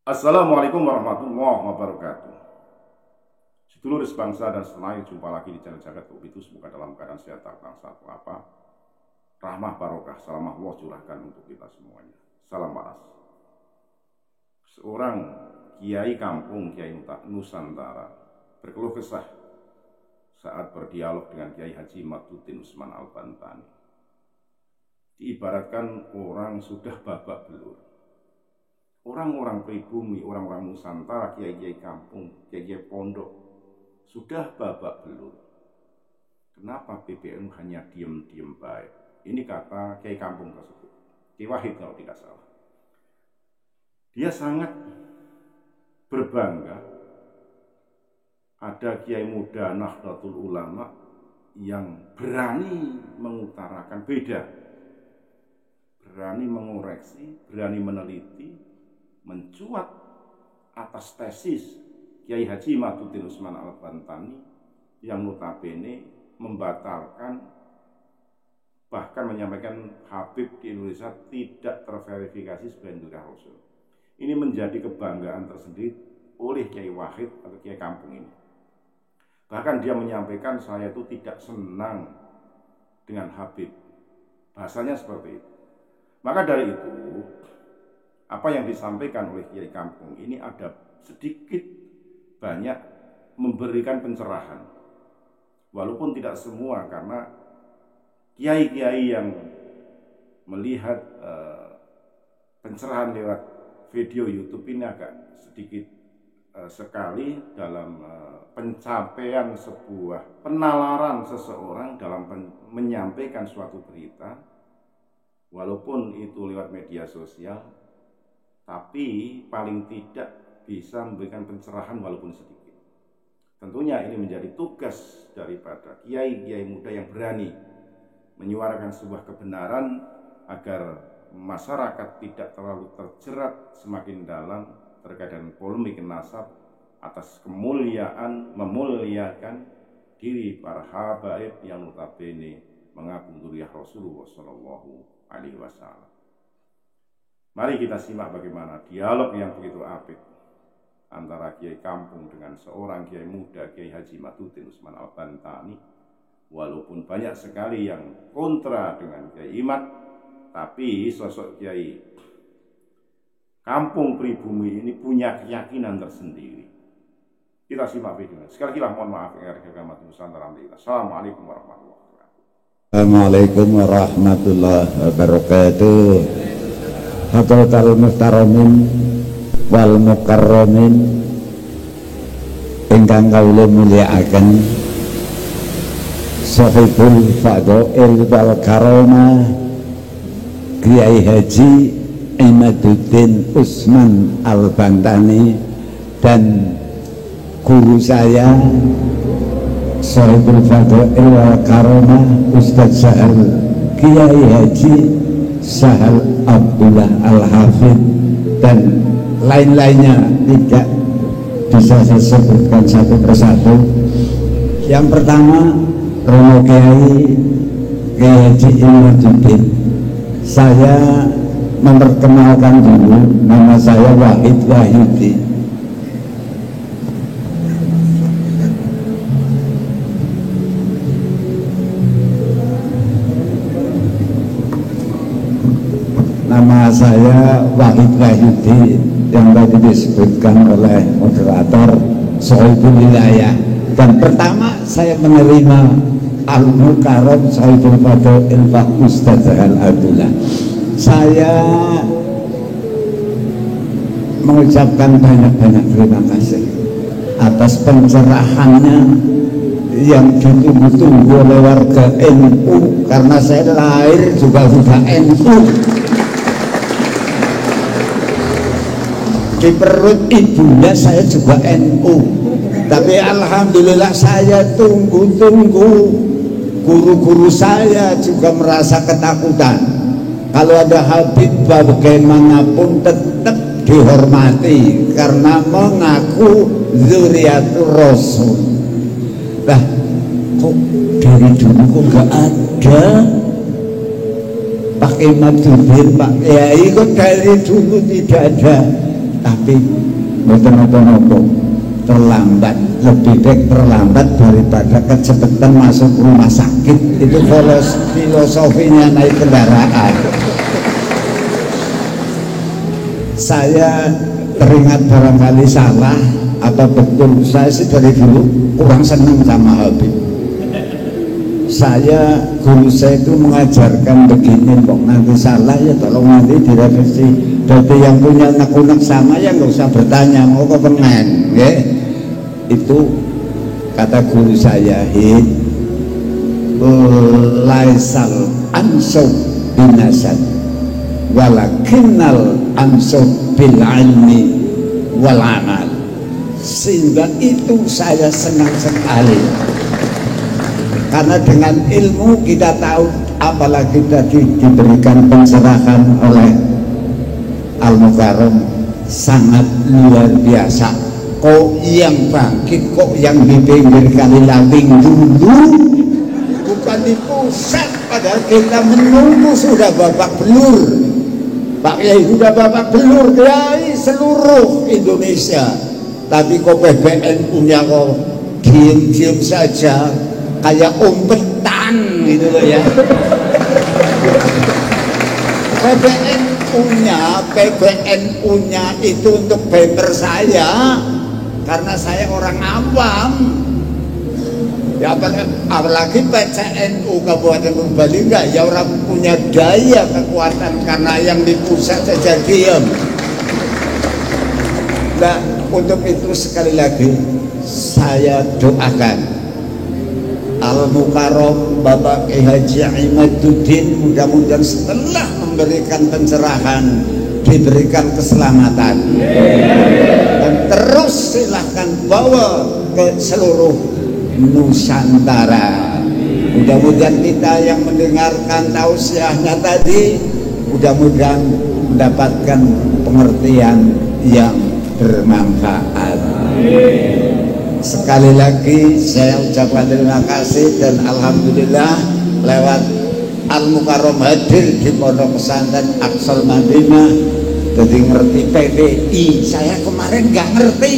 Assalamualaikum warahmatullahi wabarakatuh. Sedulur sebangsa dan senayan, jumpa lagi di channel Jagat Itu. Semoga dalam keadaan sehat tak satu apa. Rahmah barokah, salam Allah curahkan untuk kita semuanya. Salam waras. Seorang kiai kampung, Kiai Nusantara, berkeluh kesah saat berdialog dengan Kiai Haji Maduddin Usman Al-Bantani. Diibaratkan orang sudah babak belur. Orang-orang pribumi, orang-orang Nusantara, kiai-kiai kampung, kiai-kiai pondok sudah babak belur. Kenapa PBNU hanya diam-diam baik? Ini kata kiai kampung tersebut, Kiai Wahid kalau tidak salah. Dia sangat berbangga ada kiai muda Nahdlatul Ulama yang berani mengutarakan beda, berani mengoreksi, berani meneliti, mencuat atas tesis Kiai Haji Maduddin Usman Al-Bantani yang notabene membatalkan, bahkan menyampaikan Habib di Indonesia tidak terverifikasi sebagai Nuriyah Rasul. Ini menjadi kebanggaan tersendiri oleh Kiai Wahid atau Kiai kampung ini. Bahkan dia menyampaikan, saya itu tidak senang dengan Habib. Bahasanya seperti itu. Maka dari itu, apa yang disampaikan oleh Kiai kampung ini ada sedikit banyak memberikan pencerahan. Walaupun tidak semua, karena kiai-kiai yang melihat pencerahan lewat video YouTube ini agak sedikit sekali dalam pencapaian sebuah penalaran seseorang dalam menyampaikan suatu berita, walaupun itu lewat media sosial, tapi paling tidak bisa memberikan pencerahan walaupun sedikit. Tentunya ini menjadi tugas daripada kiai-kiai muda yang berani menyuarakan sebuah kebenaran agar masyarakat tidak terlalu terjerat semakin dalam terkait dengan polemik nasab atas kemuliaan, memuliakan diri para habaib yang notabene mengaku Nuriyah Rasulullah Shallallahu Alaihi Wasallam. Mari kita simak bagaimana dialog yang begitu apik antara kiai kampung dengan seorang kiai muda, Kiai Haji Maduddin Usman Al-Bantani. Walaupun banyak sekali yang kontra dengan Kiai Imat, tapi sosok kiai kampung pribumi ini punya keyakinan tersendiri. Kita simak videonya. Sekali lagi mohon maaf yang kami Nusantara. Assalamualaikum warahmatullahi wabarakatuh. Assalamualaikum warahmatullahi wabarakatuh. Hadratul muhtaramin wal mukarramin ingkang kawula mulyakaken, sahibul fadhail wal karamah Kiai Haji Maduddin Usman Al-Bantani dan guru saya sahibul fadhail wal karamah Ustaz Sahal Kiai Haji Sahal Abdullah Al-Hafidh dan lain-lainnya tidak bisa saya sebutkan satu persatu. Yang pertama, Romo Kiai Haji Maduddin. Saya memperkenalkan dulu, nama saya Wahid Wahyudi. Nama saya Wahid Wahyudi yang tadi disebutkan oleh moderator Sohibul Wilayah. Dan pertama saya menerima Al-Mukarram Sohibul Fadhail Pak Ustaz Sahal Abdullah. Saya mengucapkan banyak-banyak terima kasih atas pencerahannya yang ditunggu-tunggu oleh warga NU, karena saya lahir juga sudah NU. Di perut ibunya saya juga NU, tapi alhamdulillah saya tunggu-tunggu. Guru-guru saya juga merasa ketakutan. Kalau ada Habib bagaimanapun tetap dihormati karena mengaku Dzurriyyatur Rasul. Lah, kok dari dulu kok nggak ada Pak Maduddin, Pak Kiai, kok dari dulu tidak ada? tapi mboten napa-napa, terlambat, lebih baik terlambat daripada kecepatan masuk rumah sakit. Itu filosofinya naik kendaraan. Saya teringat barangkali salah atau betul, saya sih dari dulu kurang senang sama Habib. Guru saya itu mengajarkan begini, kok nanti salah ya tolong nanti direvisi. Jadi yang punya unek-unek sama ya nggak usah bertanya, mau ke pengen, ya. Itu kata guru saya, laisal ansub binasan walakinnal ansub bil ilmi wal amal. Sehingga itu saya senang sekali, karena dengan ilmu kita tahu, apalagi tadi diberikan pencerahan oleh Al-Mukarram sangat luar biasa. Kok yang bangkit, kok yang di pinggir kali laling dulu, bukan di pusat, padahal kita menunggu sudah babak belur. Pak Yai sudah babak belur dari seluruh Indonesia, tapi kok PBNU-nya kok diem-diem saja kayak umpetan gitu loh ya. PBNU-nya itu untuk bumper saya, karena saya orang awam ya, apalagi PCNU Kabupaten Purbalingga ya orang punya daya kekuatan, karena yang di pusat saja diam. Nah, untuk itu sekali lagi saya doakan Al-Mukarram Bapak Kiai Haji Imaduddin, mudah-mudahan setelah memberikan pencerahan diberikan keselamatan, dan terus silahkan bawa ke seluruh Nusantara. Mudah-mudahan kita yang mendengarkan tausiahnya tadi mudah-mudahan mendapatkan pengertian yang bermanfaat. Sekali lagi saya ucapkan terima kasih, dan alhamdulillah lewat Al-Mukarram hadir di Pondok Pesantren Aqsal Madinah, jadi ngerti PBI. Saya kemarin nggak ngerti,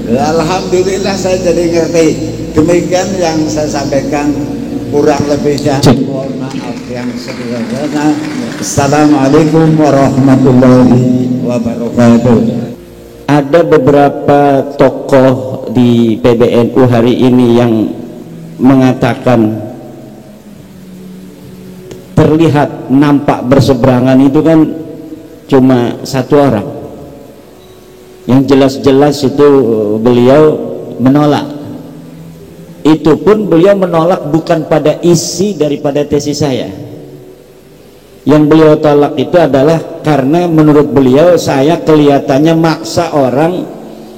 alhamdulillah saya jadi ngerti. Demikian yang saya sampaikan, kurang lebihnya mohon maaf yang sebesar-besarnya. Assalamualaikum warahmatullahi wabarakatuh. Ada beberapa tokoh di PBNU hari ini yang mengatakan terlihat nampak berseberangan itu kan cuma satu orang, yang jelas-jelas itu beliau menolak. Itu pun beliau menolak bukan pada isi daripada tesis saya. Yang beliau tolak itu adalah karena menurut beliau saya kelihatannya maksa orang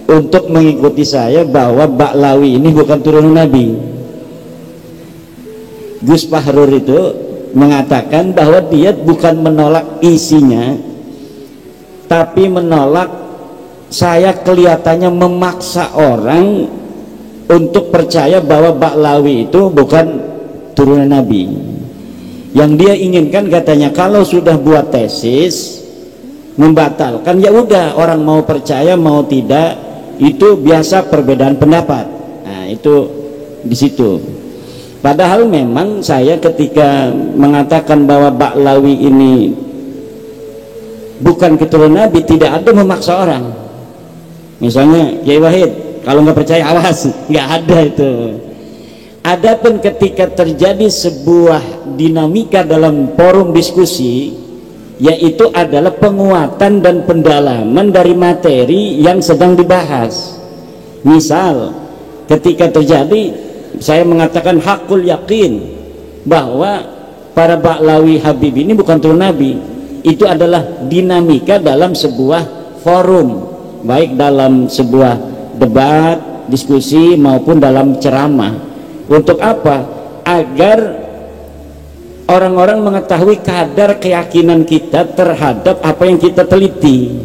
untuk mengikuti saya, bahwa Ba'lawi ini bukan turunan Nabi. Gus Fahrur itu mengatakan bahwa dia bukan menolak isinya, tapi menolak saya kelihatannya memaksa orang untuk percaya bahwa Ba'lawi itu bukan turunan Nabi. Yang dia inginkan katanya, kalau sudah buat tesis membatalkan, ya udah, orang mau percaya mau tidak itu biasa perbedaan pendapat. Nah, itu di situ. Padahal memang saya ketika mengatakan bahwa Ba'lawi ini bukan keturunan Nabi, tidak ada memaksa orang. Misalnya Kiai Wahid, kalau nggak percaya awas, nggak ada itu. Adapun ketika terjadi sebuah dinamika dalam forum diskusi, yaitu adalah penguatan dan pendalaman dari materi yang sedang dibahas. Misal ketika terjadi, saya mengatakan hakul yakin bahwa para Ba'lawi Habib ini bukan turun Nabi. Itu adalah dinamika dalam sebuah forum, baik dalam sebuah debat, diskusi maupun dalam ceramah. Untuk apa? Agar orang-orang mengetahui kadar keyakinan kita terhadap apa yang kita teliti.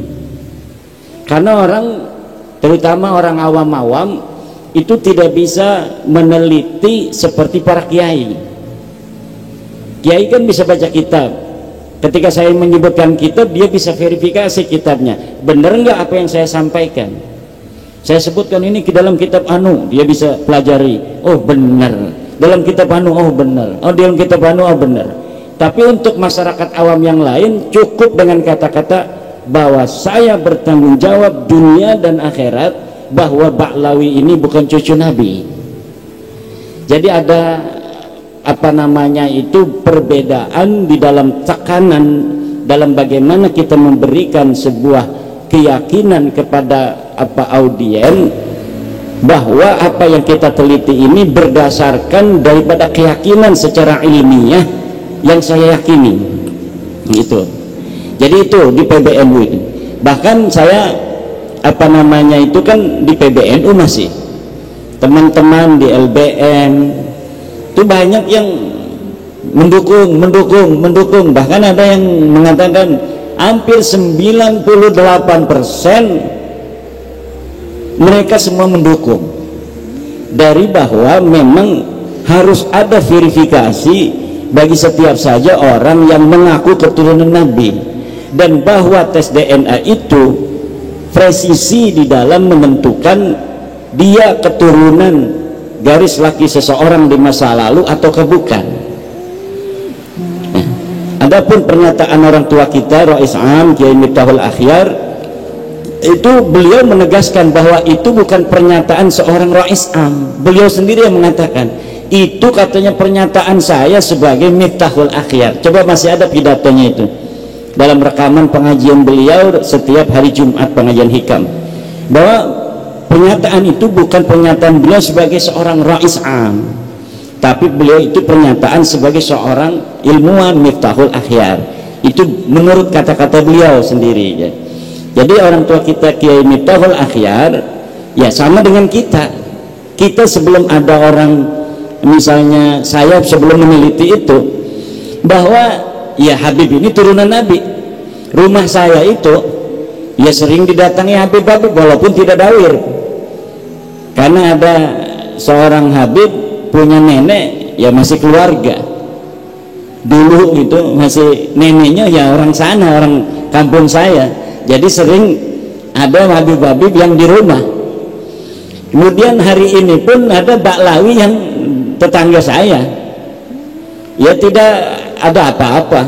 Karena orang, terutama orang awam-awam, itu tidak bisa meneliti seperti para kiai. Kiai kan bisa baca kitab, ketika saya menyebutkan kitab, dia bisa verifikasi kitabnya, benar nggak apa yang saya sampaikan. Saya sebutkan ini ke dalam kitab anu, dia bisa pelajari, oh benar. Dalam kitab anu, oh benar. Oh dalam kitab anu, oh benar. Tapi untuk masyarakat awam yang lain cukup dengan kata-kata bahwa saya bertanggung jawab dunia dan akhirat, bahwa Ba'lawi ini bukan cucu Nabi. Jadi ada apa namanya itu perbedaan di dalam tekanan dalam bagaimana kita memberikan sebuah keyakinan kepada audien bahwa apa yang kita teliti ini berdasarkan daripada keyakinan secara ilmiah yang saya yakini gitu. Jadi itu di PBNU itu. Bahkan saya apa namanya itu kan di PBNU masih teman-teman di LBM itu banyak yang mendukung, bahkan ada yang mengatakan hampir 98% mereka semua mendukung, dari bahwa memang harus ada verifikasi bagi setiap saja orang yang mengaku keturunan Nabi, dan bahwa tes DNA itu presisi di dalam menentukan dia keturunan garis laki seseorang di masa lalu atau bukan. Nah, adapun pernyataan orang tua kita Rais Am Kiai Miftahul Akhyar, itu beliau menegaskan bahwa itu bukan pernyataan seorang Rais Am. Beliau sendiri yang mengatakan itu, katanya pernyataan saya sebagai Miftahul Akhyar. Coba masih ada pidatonya itu dalam rekaman pengajian beliau setiap hari Jumat, pengajian hikam, bahwa pernyataan itu bukan pernyataan beliau sebagai seorang Rais Am, tapi beliau itu pernyataan sebagai seorang ilmuwan Miftahul Akhyar. Itu menurut kata-kata beliau sendiri ya. Jadi orang tua kita Kiai Miftahul Akhyar ya sama dengan kita sebelum ada orang, misalnya saya sebelum meneliti itu bahwa ya Habib ini turunan Nabi, rumah saya itu ya sering didatangi Habib-Habib walaupun tidak dawir, karena ada seorang Habib punya nenek ya masih keluarga dulu, itu masih neneknya ya orang sana, orang kampung saya, jadi sering ada Habib-Habib yang di rumah. Kemudian hari ini pun ada Ba'lawi yang tetangga saya, ya tidak ada apa-apa.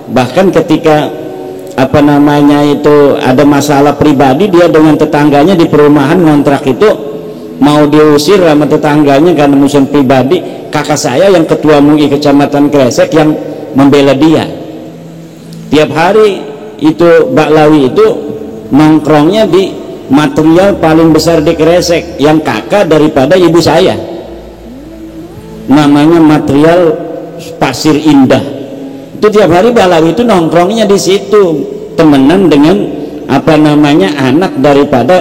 Bahkan ketika apa namanya itu ada masalah pribadi dia dengan tetangganya di perumahan ngontrak itu, mau diusir sama tetangganya karena musuh pribadi, kakak saya yang ketua MUI Kecamatan Kresek yang membela dia. Tiap hari itu Ba'lawi itu nongkrongnya di material paling besar di Kresek yang kakak daripada ibu saya, namanya material Pasir Indah. Itu tiap hari Ba'lawi itu nongkrongnya di situ, temenan dengan apa namanya anak daripada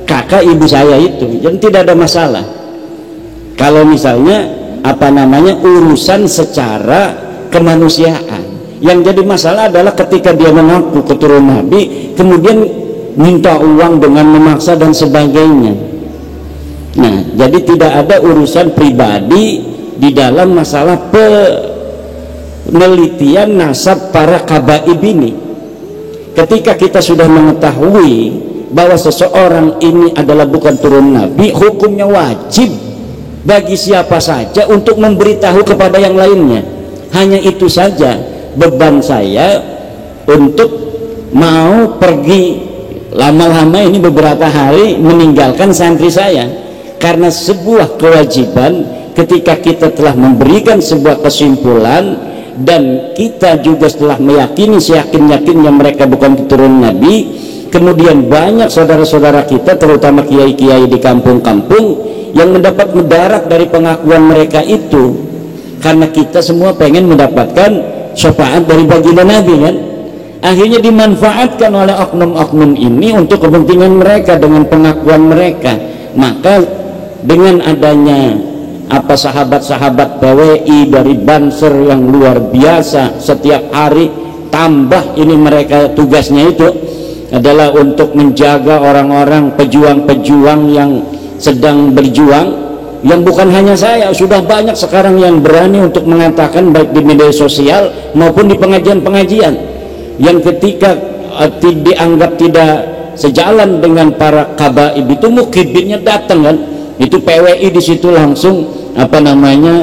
kakak ibu saya itu, jadi tidak ada masalah. Kalau misalnya apa namanya urusan secara kemanusiaan, yang jadi masalah adalah ketika dia mengaku keturunan Nabi kemudian minta uang dengan memaksa dan sebagainya. Nah, jadi tidak ada urusan pribadi di dalam masalah penelitian nasab para kabaib ini. Ketika kita sudah mengetahui bahwa seseorang ini adalah bukan turun Nabi, hukumnya wajib bagi siapa saja untuk memberitahu kepada yang lainnya. Hanya itu saja beban saya untuk mau pergi lama-lama ini beberapa hari meninggalkan santri saya, karena sebuah kewajiban ketika kita telah memberikan sebuah kesimpulan dan kita juga setelah meyakini seyakin-yakinnya mereka bukan keturunan Nabi, kemudian banyak saudara-saudara kita terutama kiai-kiai di kampung-kampung yang mendapat mudarat dari pengakuan mereka itu, karena kita semua pengen mendapatkan syafaat dari baginda Nabi kan. Akhirnya dimanfaatkan oleh oknum-oknum ini untuk kepentingan mereka dengan pengakuan mereka. Maka dengan adanya apa sahabat-sahabat PWI dari Banser yang luar biasa, setiap hari tambah ini mereka tugasnya itu adalah untuk menjaga orang-orang pejuang-pejuang yang sedang berjuang, yang bukan hanya saya, sudah banyak sekarang yang berani untuk mengatakan baik di media sosial maupun di pengajian-pengajian yang ketika dianggap tidak sejalan dengan para kabaib itu mukibinnya datang kan, itu PWI di situ langsung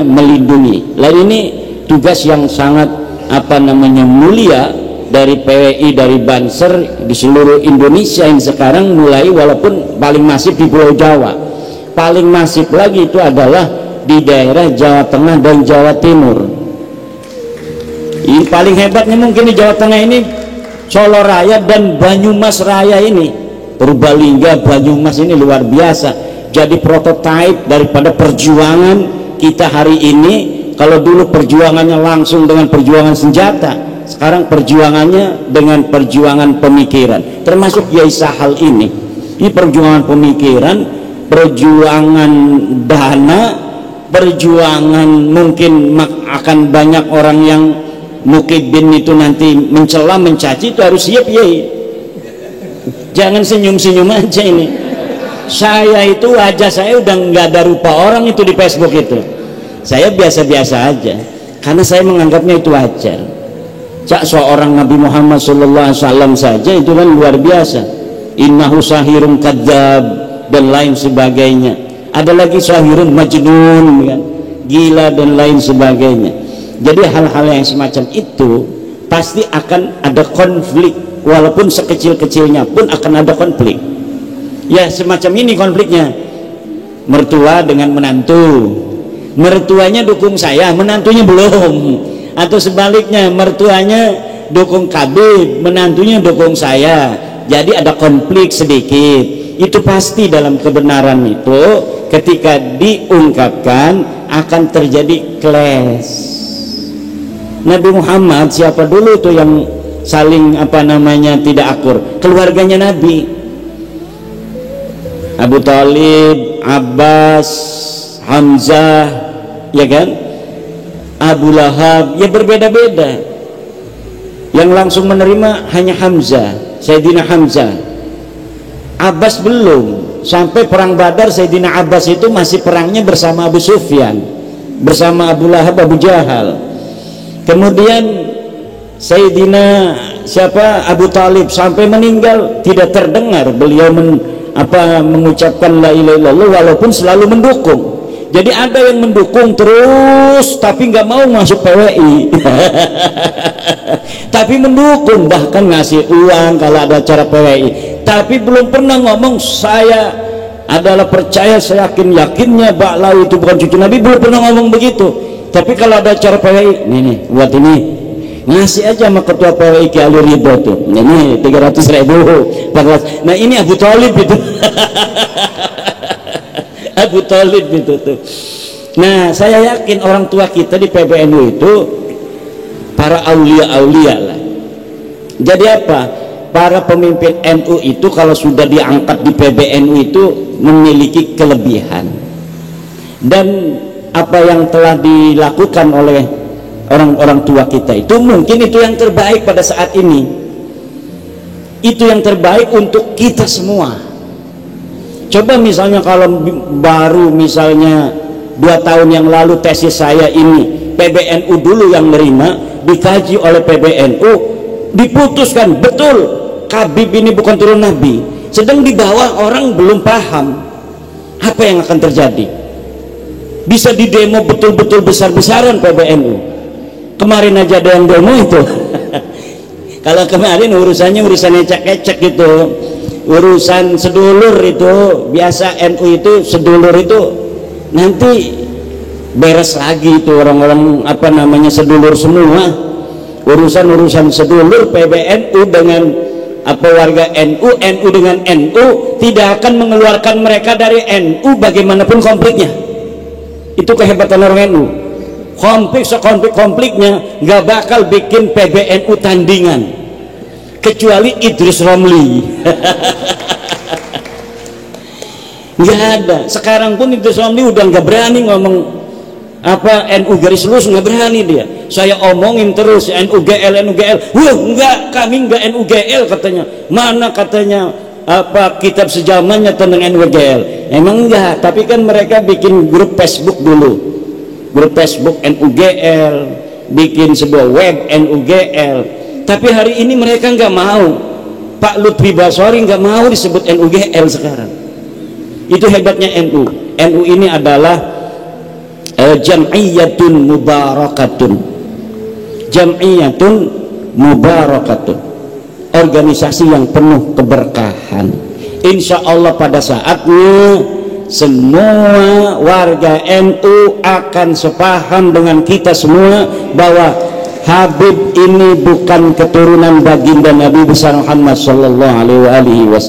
melindungi. Lalu ini tugas yang sangat mulia dari PWI, dari Banser di seluruh Indonesia yang sekarang mulai, walaupun paling masif di Pulau Jawa, paling masif lagi itu adalah di daerah Jawa Tengah dan Jawa Timur. Ini paling hebatnya mungkin di Jawa Tengah ini Solo Raya dan Banyumas Raya ini, Purbalingga, Banyumas ini luar biasa. Jadi prototipe daripada perjuangan kita hari ini. Kalau dulu perjuangannya langsung dengan perjuangan senjata, sekarang perjuangannya dengan perjuangan pemikiran. Termasuk Yai Sahal ini perjuangan pemikiran, perjuangan dana, perjuangan mungkin akan banyak orang yang mukibin itu nanti mencela, mencaci, itu harus siap ya. Jangan senyum-senyum aja ini. Saya itu wajah saya udah nggak ada rupa orang itu di Facebook itu. Saya biasa-biasa aja karena saya menganggapnya itu wajar. Cak seorang Nabi Muhammad SAW saja itu kan luar biasa. Innahu sahirun kadzab dan lain sebagainya. Ada lagi sahirun majnun kan, gila dan lain sebagainya. Jadi hal-hal yang semacam itu pasti akan ada konflik, walaupun sekecil-kecilnya pun akan ada konflik. Ya semacam ini konfliknya, mertua dengan menantu, mertuanya dukung saya, menantunya belum, atau sebaliknya mertuanya dukung KB, menantunya dukung saya, jadi ada konflik sedikit. Itu pasti dalam kebenaran itu ketika diungkapkan akan terjadi clash. Nabi Muhammad siapa dulu tuh yang saling tidak akur? Keluarganya Nabi. Abu Thalib, Abbas, Hamzah, ya kan? Abu Lahab, ya berbeda-beda. Yang langsung menerima hanya Hamzah, Sayyidina Hamzah. Abbas belum. Sampai perang Badar Sayyidina Abbas itu masih perangnya bersama Abu Sufyan, bersama Abu Lahab, Abu Jahal. Kemudian Sayyidina Abu Thalib sampai meninggal tidak terdengar beliau mengucapkan la ilaha illallah, walaupun selalu mendukung. Jadi ada yang mendukung terus tapi nggak mau masuk PWI tapi mendukung, bahkan ngasih uang kalau ada acara PWI, tapi belum pernah ngomong saya adalah percaya, saya yakinnya Ba'lawi itu bukan cucu Nabi, belum pernah ngomong begitu. Tapi kalau ada acara PWI, nih buat ini ngasih aja sama ketua PWI Ki Ali Ridho tuh, ini 300.000, 14. Nah ini Abu Thalib itu Abu Thalib itu tuh. Nah saya yakin orang tua kita di PBNU itu para aulia-aulia lah. Jadi apa? Para pemimpin NU itu kalau sudah diangkat di PBNU itu memiliki kelebihan, dan apa yang telah dilakukan oleh orang-orang tua kita itu mungkin itu yang terbaik pada saat ini. Itu yang terbaik untuk kita semua. Coba misalnya kalau baru misalnya 2 tahun yang lalu tesis saya ini PBNU dulu yang nerima, dikaji oleh PBNU, diputuskan betul Habib ini bukan turun Nabi, sedang di bawah orang belum paham, apa yang akan terjadi? Bisa di demo betul-betul besar-besaran PBNU. Kemarin aja ada yang demo itu kalau kemarin urusannya ecek-ecek gitu, urusan sedulur itu biasa, NU itu sedulur itu nanti beres lagi itu orang-orang sedulur semua. Urusan sedulur PBNU dengan warga NU, NU dengan NU tidak akan mengeluarkan mereka dari NU bagaimanapun konfliknya. Itu kehebatan orang NU. Konfliknya nggak bakal bikin PBNU tandingan kecuali Idris Romli. Nggak ada. Sekarang pun Idris Romli udah nggak berani ngomong NU garis lurus, nggak berani dia. Saya omongin terus NU GL. Wah enggak, kami enggak NU GL katanya. Mana katanya kitab sejamannya tentang NU GL. Emang enggak, tapi kan mereka bikin grup Facebook dulu. Grup Facebook NU GL, bikin sebuah web NU GL. Tapi hari ini mereka nggak mau. Pak Lutfi Basori nggak mau disebut NUGL sekarang. Itu hebatnya NU. NU ini adalah jam'iyatun mubarakatun. Jam'iyatun mubarakatun. Organisasi yang penuh keberkahan. Insya Allah pada saatnya semua warga NU akan sepaham dengan kita semua bahwa Habib ini bukan keturunan baginda Nabi besar Muhammad sallallahu alaihi wasallam.